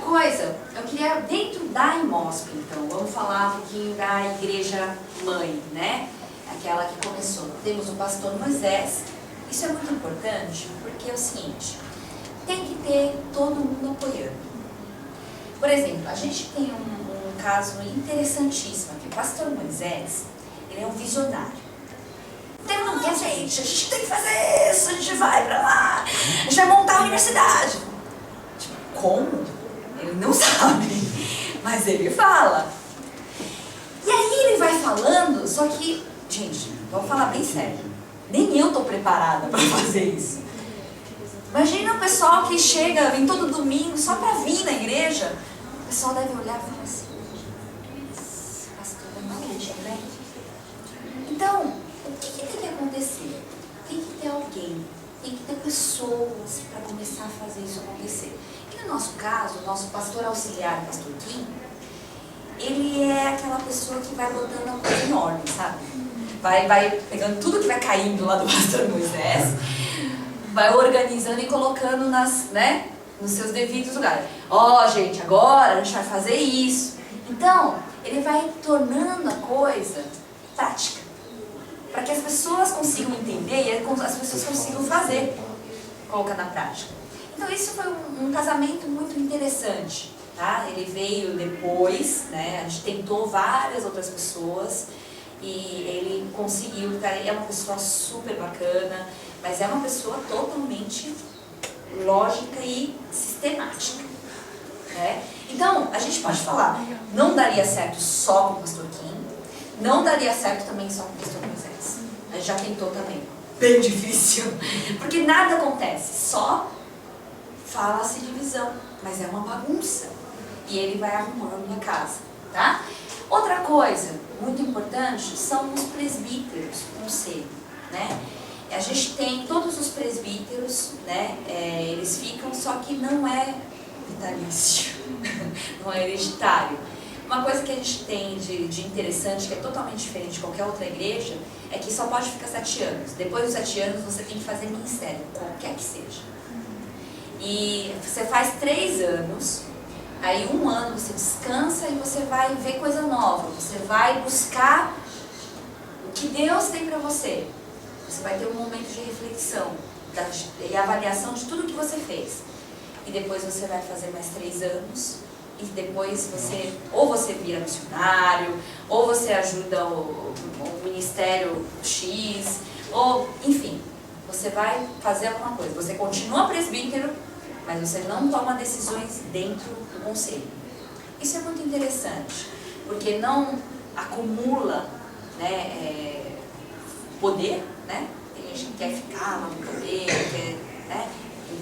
coisa, eu queria, dentro da IMOSP, então, vamos falar um pouquinho da igreja mãe, né? Aquela que começou. Temos o pastor Moisés. Isso é muito importante porque é o seguinte, tem que ter todo mundo apoiando. Por exemplo, a gente tem um caso interessantíssimo aqui. O pastor Moisés, ele é um visionário. Então, não, gente, a gente tem que fazer isso, a gente vai pra lá, a gente vai montar a universidade. Tipo, como? Ele não sabe, mas ele fala. E aí ele vai falando, só que, gente, vamos falar bem sério. Nem eu estou preparada para fazer isso. Imagina o pessoal que chega, vem todo domingo só para vir na igreja. O pessoal deve olhar e falar assim, pastor é maluco, né? Então, o que tem que acontecer? Tem que ter alguém, tem que ter pessoas para começar a fazer isso acontecer. E no nosso caso, o nosso pastor auxiliar, o pastor Kim, ele é aquela pessoa que vai botando a coisa em ordem, sabe? Vai pegando tudo que vai caindo lá do pastor Moisés, vai organizando e colocando nos seus devidos lugares. Ó, gente, agora a gente vai fazer isso. Então, ele vai tornando a coisa prática, para que as pessoas consigam entender e as pessoas consigam fazer, colocar na prática. Então, isso foi um casamento muito interessante, tá? Ele veio depois, né? A gente tentou várias outras pessoas, e ele conseguiu, é uma pessoa super bacana, mas é uma pessoa totalmente lógica e sistemática, né? Então, a gente pode falar, não daria certo só com o pastor Kim, não daria certo também só com o pastor Moisés. A gente já tentou também, bem difícil, porque nada acontece, só fala-se divisão, mas é uma bagunça, e ele vai arrumando a casa, tá? Outra coisa muito importante são os presbíteros, o conselho, né? A gente tem todos os presbíteros, né? Eles ficam, só que não é vitalício, não é hereditário. Uma coisa que a gente tem de interessante, que é totalmente diferente de qualquer outra igreja, é que só pode ficar 7 anos. Depois dos 7 anos você tem que fazer ministério, qualquer que seja. E você faz 3 anos... Aí 1 ano você descansa e você vai ver coisa nova, você vai buscar o que Deus tem para você. Você vai ter um momento de reflexão e avaliação de tudo que você fez. E depois você vai fazer mais 3 anos e depois você vira missionário, ou você ajuda o ministério X, ou enfim, você vai fazer alguma coisa. Você continua presbítero, mas você não toma decisões dentro do conselho. Isso é muito interessante, porque não acumula, né, poder, né? Tem gente que quer ficar no poder, quer, né,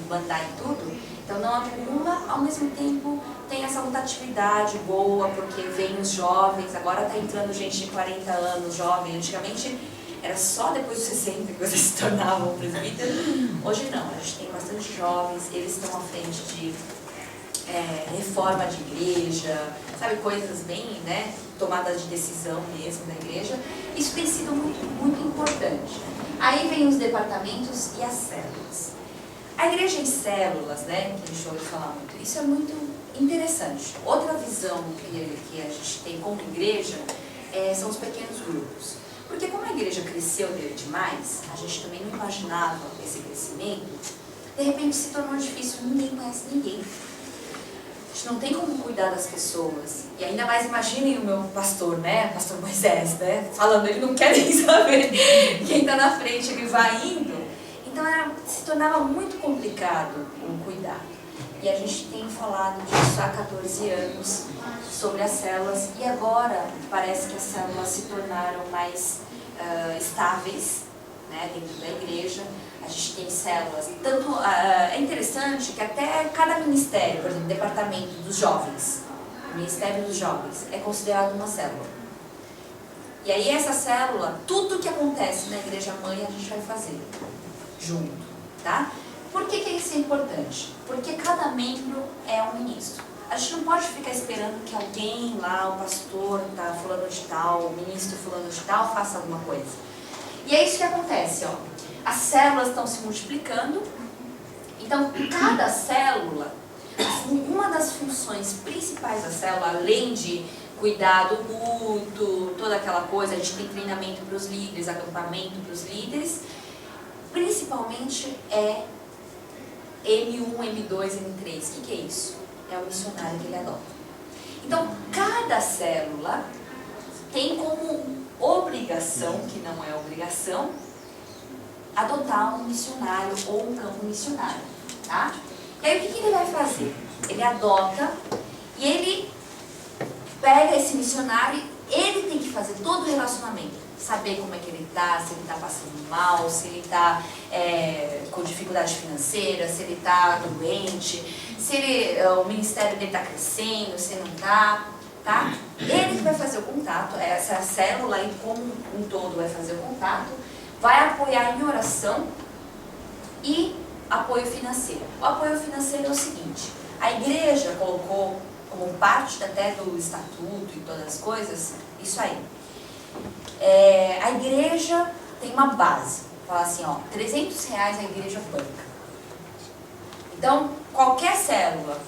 mandar em tudo. Então não acumula, ao mesmo tempo tem essa rotatividade boa, porque vem os jovens, agora está entrando gente de 40 anos, jovem. Antigamente era só depois dos 60 que vocês se tornavam presbíteros. Hoje não, a gente tem bastante jovens, eles estão à frente de reforma de igreja, sabe, coisas bem, né, tomadas de decisão mesmo da igreja. Isso tem sido muito, muito importante. Aí vem os departamentos e as células. A igreja em células, né, que a gente ouve falar muito, isso é muito interessante. Outra visão que a gente tem como igreja são os pequenos grupos. Porque como a igreja cresceu demais, a gente também não imaginava esse crescimento, de repente se tornou difícil, ninguém conhece ninguém. A gente não tem como cuidar das pessoas. E ainda mais imaginem o meu pastor, né, o pastor Moisés, né, falando, ele não quer nem saber quem está na frente, ele vai indo. Então se tornava muito complicado o cuidar. E a gente tem falado disso há 14 anos, sobre as células, e agora parece que as células se tornaram mais estáveis, né, dentro da igreja. A gente tem células, tanto é interessante que até cada ministério, por exemplo, departamento dos jovens, o Ministério dos Jovens, é considerado uma célula. E aí essa célula, tudo que acontece na igreja mãe a gente vai fazer junto, tá? Por que isso é importante? Porque cada membro é um ministro. A gente não pode ficar esperando que alguém lá, o pastor tá fulano de tal, o ministro fulano de tal, faça alguma coisa. E é isso que acontece, ó. As células estão se multiplicando, então cada célula, uma das funções principais da célula, além de cuidado mútuo, toda aquela coisa, a gente tem treinamento para os líderes, acampamento para os líderes, principalmente é M1, M2, M3. O que é isso? É o missionário que ele adota. Então, cada célula tem como obrigação, que não é obrigação, adotar um missionário ou um campo missionário, tá? E aí o que ele vai fazer? Ele adota e ele pega esse missionário, ele tem que fazer todo o relacionamento, saber como é que ele está, se ele está passando mal, se ele está com dificuldade financeira, se ele está doente, se ele, o ministério dele está crescendo, se não está, tá? Ele que vai fazer o contato, essa célula e como um todo vai fazer o contato, vai apoiar em oração e apoio financeiro. O apoio financeiro é o seguinte, a igreja colocou como parte até do estatuto e todas as coisas, isso aí. A igreja tem uma base, fala assim, ó, R$300 a igreja banca. Então, qualquer célula,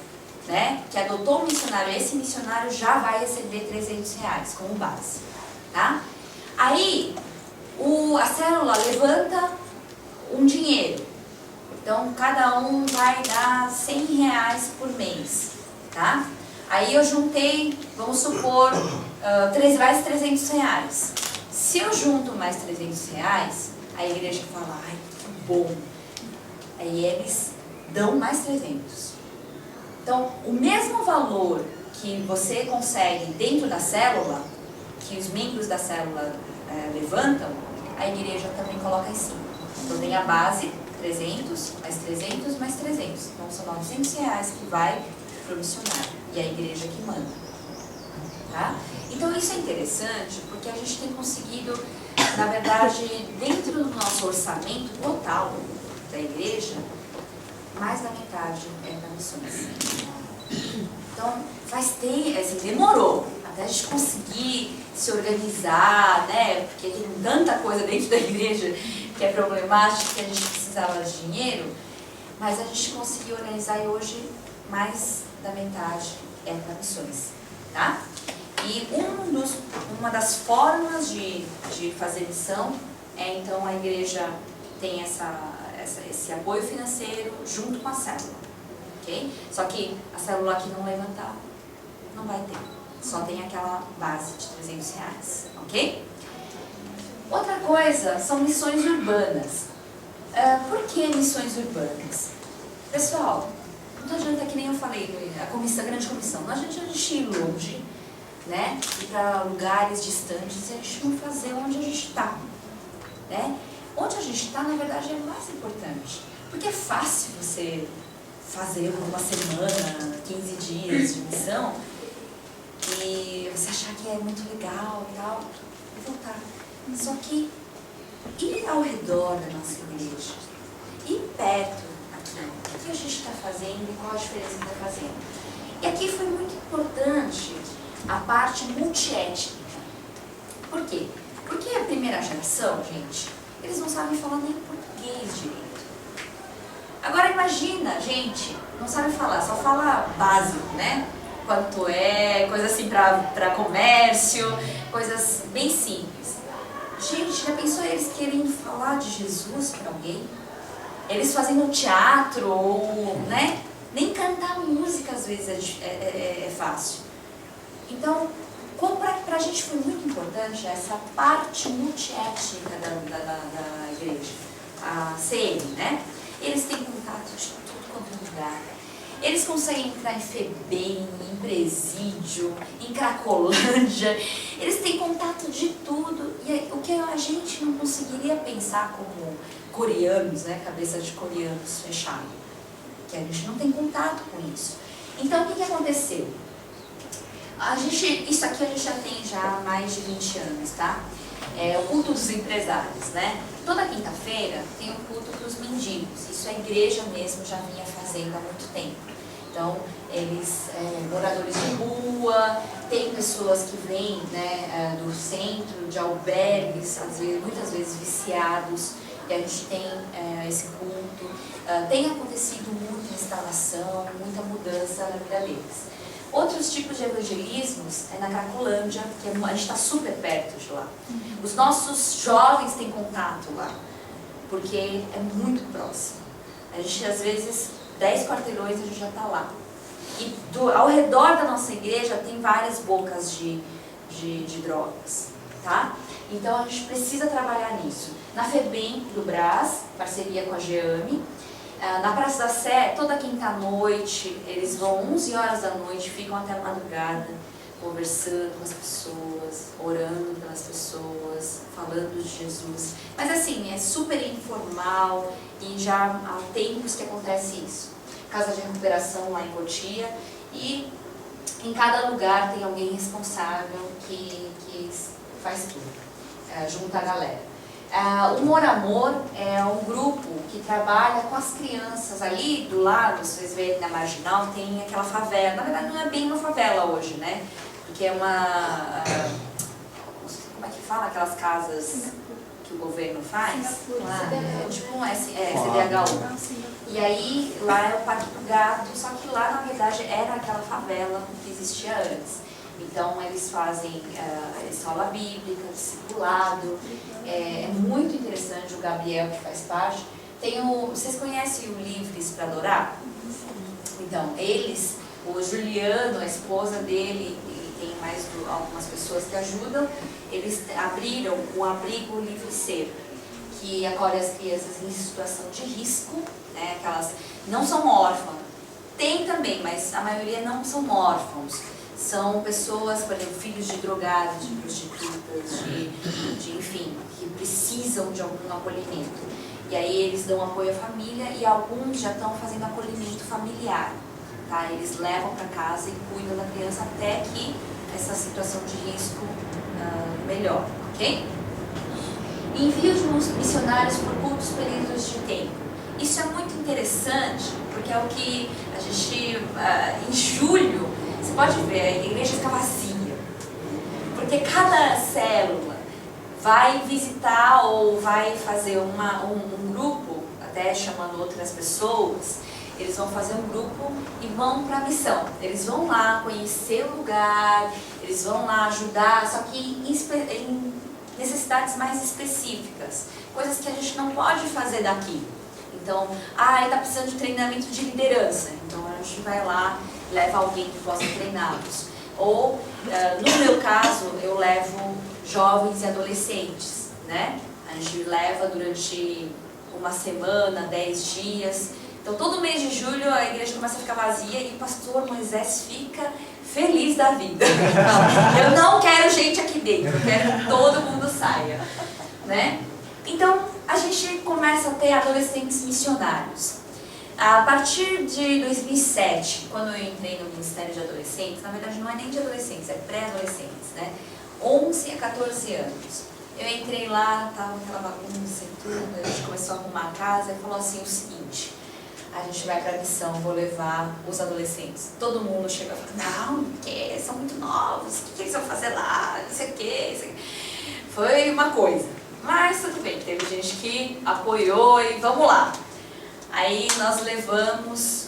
né, que adotou um missionário, esse missionário já vai receber R$300 como base, tá? Aí, a célula levanta um dinheiro, então cada um vai dar R$100 por mês, tá? Aí eu juntei, vamos supor, mais R$300. Se eu junto mais R$300, a igreja fala, ai, que bom. Aí eles dão mais 300. Então, o mesmo valor que você consegue dentro da célula, que os membros da célula levantam, a igreja também coloca em cima. Então tem a base, 300, mais 300, mais 300. Então são R$900 que vai para o missionário e a igreja que manda. Tá? Então isso é interessante porque a gente tem conseguido, na verdade, dentro do nosso orçamento total da igreja, mais da metade é para missões. Então faz tempo, assim, demorou até a gente conseguir se organizar, né? Porque tem tanta coisa dentro da igreja que é problemática que a gente precisava de dinheiro, mas a gente conseguiu organizar e hoje mais da metade é para missões, tá? E uma das formas de fazer missão é, então, a igreja tem esse apoio financeiro junto com a célula, ok? Só que a célula que não levantar, não vai ter. Só tem aquela base de R$300, ok? Outra coisa são missões urbanas. Por que missões urbanas? Pessoal, não adianta, que nem eu falei, a grande comissão, não adianta a gente ir longe, né? Ir para lugares distantes e a gente não fazer onde a gente está, né? Onde a gente está, na verdade, é mais importante. Porque é fácil você fazer uma semana, 15 dias de missão e você achar que é muito legal e tal, e voltar. Só que ir ao redor da nossa igreja, ir perto aqui, o que a gente está fazendo e qual a diferença que está fazendo. E aqui foi muito importante a parte multiétnica. Por quê? Porque a primeira geração, gente, eles não sabem falar nem português direito. Agora imagina, gente, não sabe falar, só fala básico, né? Quanto é, coisa assim para comércio, coisas bem simples. Gente, já pensou eles querem falar de Jesus para alguém? Eles fazendo teatro, ou, né? Nem cantar música às vezes é fácil. Então, para a gente foi muito importante essa parte multiétnica da igreja, a CM, né? Eles têm contato de tudo quanto é lugar. Eles conseguem entrar em FEBEM, em Presídio, em Cracolândia. Eles têm contato de tudo. E o que a gente não conseguiria pensar como coreanos, né? Cabeça de coreanos fechado. Que a gente não tem contato com isso. Então, o que aconteceu? Isso aqui a gente já tem há mais de 20 anos, tá? É o culto dos empresários, né? Toda quinta-feira tem o culto dos mendigos. Isso a igreja mesmo já vinha fazendo há muito tempo. Então, eles, moradores de rua, tem pessoas que vêm, né, do centro, de albergues, muitas vezes viciados, e a gente tem esse culto. Tem acontecido muito instalação, muita mudança na vida deles. Outros tipos de evangelismos é na Cracolândia, que a gente está super perto de lá. Os nossos jovens têm contato lá, porque é muito próximo. A gente, às vezes, 10 quarteirões a gente já está lá. E ao redor da nossa igreja tem várias bocas de drogas, tá? Então a gente precisa trabalhar nisso. Na FEBEM do Brás, parceria com a GEAME, na Praça da Sé, toda quinta-noite, eles vão 11 horas da noite, ficam até a madrugada, conversando com as pessoas, orando pelas pessoas, falando de Jesus. Mas assim, é super informal e já há tempos que acontece isso. Casa de recuperação lá em Cotia, e em cada lugar tem alguém responsável que faz tudo, junta a galera. O Mor Amor é um grupo que trabalha com as crianças. Ali do lado, vocês veem na Marginal, tem aquela favela. Na verdade não é bem uma favela hoje, né? Porque é uma... como é que fala? Aquelas casas que o governo faz? Tipo um CDHU. E aí lá é o Parque do Gato, só que lá na verdade era aquela favela que existia antes. Então eles fazem escola bíblica, discipulado, é muito interessante. O Gabriel, que faz parte, vocês conhecem o Livres para Adorar? Então, o Juliano, a esposa dele, e tem mais algumas pessoas que ajudam, eles abriram o Abrigo Livre Ser, que acolhe as crianças em situação de risco, né? Aquelas não são órfãs, tem também, mas a maioria não são órfãos. São pessoas, por exemplo, filhos de drogados, de prostitutas, enfim, que precisam de algum acolhimento. E aí eles dão apoio à família e alguns já estão fazendo acolhimento familiar. Tá? Eles levam para casa e cuidam da criança até que essa situação de risco melhore, ok? Envio de missionários por curtos períodos de tempo. Isso é muito interessante, porque é o que a gente, em julho, você pode ver, a igreja fica vazia, porque cada célula vai visitar ou vai fazer um grupo, até chamando outras pessoas, eles vão fazer um grupo e vão para a missão. Eles vão lá conhecer o lugar, eles vão lá ajudar, só que em necessidades mais específicas, coisas que a gente não pode fazer daqui. Então, ele está precisando de treinamento de liderança, então a gente vai lá, leva alguém que possa treiná-los. Ou, no meu caso, eu levo jovens e adolescentes, né? A gente leva durante uma semana, 10 dias. Então, todo mês de julho a igreja começa a ficar vazia e o pastor Moisés fica feliz da vida. Eu não quero gente aqui dentro, eu quero que todo mundo saia, né? Então, a gente começa a ter adolescentes missionários. A partir de 2007, quando eu entrei no Ministério de Adolescentes, na verdade não é nem de adolescentes, é pré-adolescentes, né? 11 a 14 anos. Eu entrei lá, estava aquela bagunça e tudo, a gente começou a arrumar a casa e falou assim o seguinte: a gente vai para a missão, vou levar os adolescentes. Todo mundo chega e fala, não, porque são muito novos, o que eles vão fazer lá, não sei o que. Foi uma coisa, mas tudo bem, teve gente que apoiou e vamos lá. Aí nós levamos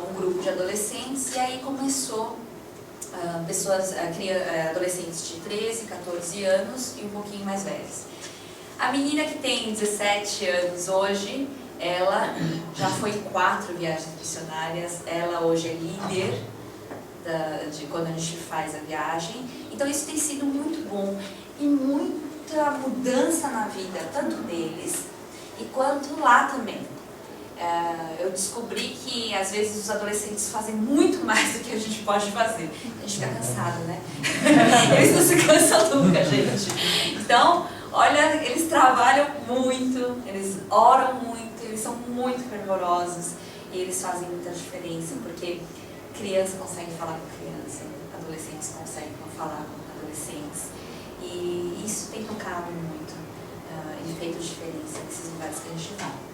um grupo de adolescentes e aí começou adolescentes de 13, 14 anos e um pouquinho mais velhos. A menina que tem 17 anos hoje, ela já foi em 4 viagens missionárias, ela hoje é líder de quando a gente faz a viagem. Então isso tem sido muito bom e muita mudança na vida, tanto deles e quanto lá também. Eu descobri que às vezes os adolescentes fazem muito mais do que a gente pode fazer. A gente fica cansado, né? Eles não se cansam nunca, gente. Então, olha, eles trabalham muito, eles oram muito, eles são muito fervorosos e eles fazem muita diferença, porque criança consegue falar com criança, adolescentes conseguem falar com adolescentes, e isso tem tocado muito e feito diferença nesses lugares que a gente vai.